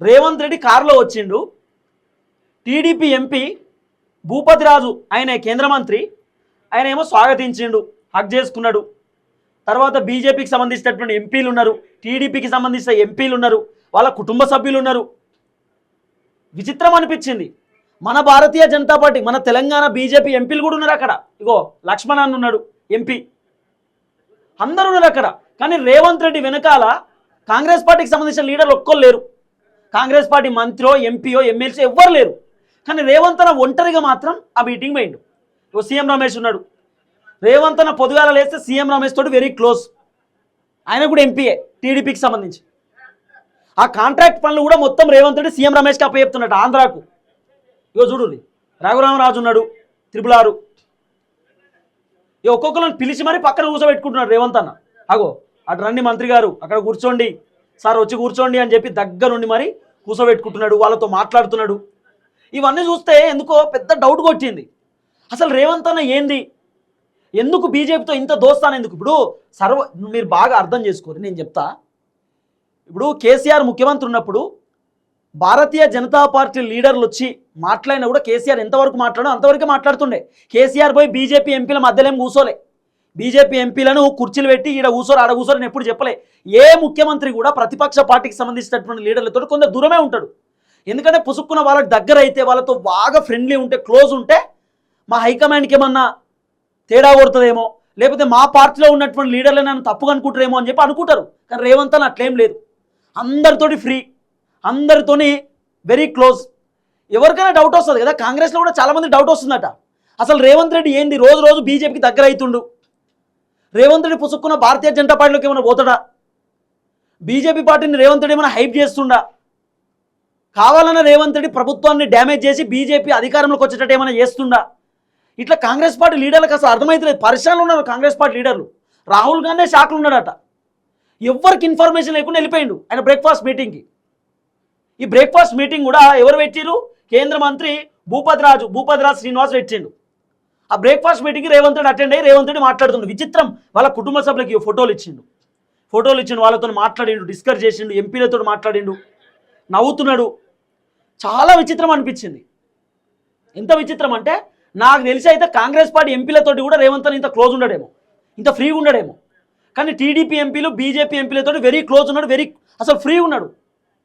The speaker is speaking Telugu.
రేవంత్ రెడ్డి కారులో వచ్చిండు, టీడీపీ ఎంపీ భూపతి రాజు ఆయన కేంద్ర మంత్రి, ఆయన ఏమో స్వాగతించిండు, హక్ చేసుకున్నాడు. తర్వాత బీజేపీకి సంబంధించినటువంటి ఎంపీలు ఉన్నారు, టీడీపీకి సంబంధించిన ఎంపీలు ఉన్నారు, వాళ్ళ కుటుంబ సభ్యులు ఉన్నారు. విచిత్రం అనిపించింది. మన భారతీయ జనతా పార్టీ, మన తెలంగాణ బీజేపీ ఎంపీలు కూడా ఉన్నారు అక్కడ. ఇగో లక్ష్మణ్ అన్న ఉన్నాడు ఎంపీ, అందరూ ఉన్నారు అక్కడ. కానీ రేవంత్ రెడ్డి వెనకాల కాంగ్రెస్ పార్టీకి సంబంధించిన లీడర్లు ఒక్కరు లేరు. కాంగ్రెస్ పార్టీ మంత్రో ఎంపీయో ఎమ్మెల్సీ ఎవ్వరు లేరు. కానీ రేవంత్ అన్న ఒంటరిగా మాత్రం ఆ మీటింగ్ పోయిండు. ఇగో సీఎం రమేష్ ఉన్నాడు. రేవంత్ అన్న పొద్దుగాల లేస్తే సీఎం రమేష్ తోటి వెరీ క్లోజ్. ఆయన కూడా ఎంపీఏ టీడీపీకి సంబంధించి. ఆ కాంట్రాక్ట్ పనులు కూడా మొత్తం రేవంత్ రెడ్డి సీఎం రమేష్కి అప్పచెప్తున్నట్టు ఆంధ్రాకు. ఇగో చూడు, రఘురామరాజు ఉన్నాడు, త్రిపులారు. ఇక ఒక్కొక్కరిని పిలిచి మరీ పక్కన కూర్చోబెట్టుకుంటున్నాడు రేవంత్ అన్న. అగో అటు రండి మంత్రి గారు, అక్కడ కూర్చోండి సార్, వచ్చి కూర్చోండి అని చెప్పి దగ్గరుండి మరి కూర్చోబెట్టుకుంటున్నాడు, వాళ్ళతో మాట్లాడుతున్నాడు. ఇవన్నీ చూస్తే ఎందుకో పెద్ద డౌట్ కొట్టింది. అసలు రేవంత్ అన్న ఏంది, ఎందుకు బీజేపీతో ఇంత దోస్తాను ఎందుకు? ఇప్పుడు మీరు బాగా అర్థం చేసుకోరు, నేను చెప్తా. ఇప్పుడు కేసీఆర్ ముఖ్యమంత్రి ఉన్నప్పుడు భారతీయ జనతా పార్టీ లీడర్లు వచ్చి మాట్లాడినా కూడా కేసీఆర్ ఎంతవరకు మాట్లాడో అంతవరకే మాట్లాడుతుండే. కేసీఆర్ పోయి బీజేపీ ఎంపీల మధ్యలో ఏం కూర్చోలే. బీజేపీ ఎంపీలను కుర్చీలు పెట్టి ఈడ కూర్చోరు ఆడ కూర్చోరు ఎప్పుడు చెప్పలే. ఏ ముఖ్యమంత్రి కూడా ప్రతిపక్ష పార్టీకి సంబంధించినటువంటి లీడర్లతో కొంత దూరమే ఉంటాడు. ఎందుకంటే పుసుక్కున్న వాళ్ళకి దగ్గర అయితే, వాళ్ళతో బాగా ఫ్రెండ్లీ ఉంటే, క్లోజ్ ఉంటే, మా హైకమాండ్కి ఏమన్నా తేడా కొడుతుందేమో, లేకపోతే మా పార్టీలో ఉన్నటువంటి లీడర్లు నన్ను తప్పుగా అనుకుంటారేమో అని చెప్పి అనుకుంటారు. కానీ రేవంత్ అన్న అట్లేం లేదు, అందరితోటి ఫ్రీ, అందరితోని వెరీ క్లోజ్. ఎవరికైనా డౌట్ వస్తుంది కదా, కాంగ్రెస్లో కూడా చాలామంది డౌట్ వస్తుందట. అసలు రేవంత్ రెడ్డి ఏంది రోజు రోజు బీజేపీకి దగ్గర అవుతుండు, రేవంత్ రెడ్డి పుసుక్కున్న భారతీయ జనతా పార్టీలోకి ఏమైనా పోతాడా, బీజేపీ పార్టీని రేవంత్ రెడ్డి ఏమైనా హైప్ చేస్తుండా, కావాలన్న రేవంత్ రెడ్డి ప్రభుత్వాన్ని డ్యామేజ్ చేసి బీజేపీ అధికారంలోకి వచ్చేటట్టు ఏమైనా చేస్తుండా? ఇట్లా కాంగ్రెస్ పార్టీ లీడర్లకు అసలు అర్థమైతలేదు. పరిశ్రమలు ఉన్నారు కాంగ్రెస్ పార్టీ లీడర్లు. రాహుల్ గాంధీ షాక్లు ఉన్నాడట. ఎవరికి ఇన్ఫర్మేషన్ లేకుండా వెళ్ళిపోయిండు ఆయన బ్రేక్ఫాస్ట్ మీటింగ్కి. ఈ బ్రేక్ఫాస్ట్ మీటింగ్ కూడా ఎవరు పెట్టిరు? కేంద్ర మంత్రి భూపతి రాజు శ్రీనివాస్ పెట్టిండు. ఆ బ్రేక్ఫాస్ట్ మీటింగ్కి రేవంత్ రెడ్డి అటెండ్ అయ్యి రేవంత్ రెడ్డి మాట్లాడుతుండు. విచిత్రం, వాళ్ళ కుటుంబ సభ్యులకి ఫోటోలు ఇచ్చిండు, వాళ్ళతో మాట్లాడిండు, డిస్కస్ చేసిండు, ఎంపీలతో మాట్లాడిండు, నవ్వుతున్నాడు. చాలా విచిత్రం అనిపించింది. ఎంత విచిత్రం అంటే, నాకు తెలిసి అయితే కాంగ్రెస్ పార్టీ ఎంపీలతోటి కూడా రేవంత్ అన్న ఇంత క్లోజ్ ఉండడేమో, ఇంత ఫ్రీగా ఉండడేమో. కానీ టీడీపీ ఎంపీలు బీజేపీ ఎంపీలతో వెరీ క్లోజ్ ఉన్నాడు, అసలు ఫ్రీ ఉన్నాడు.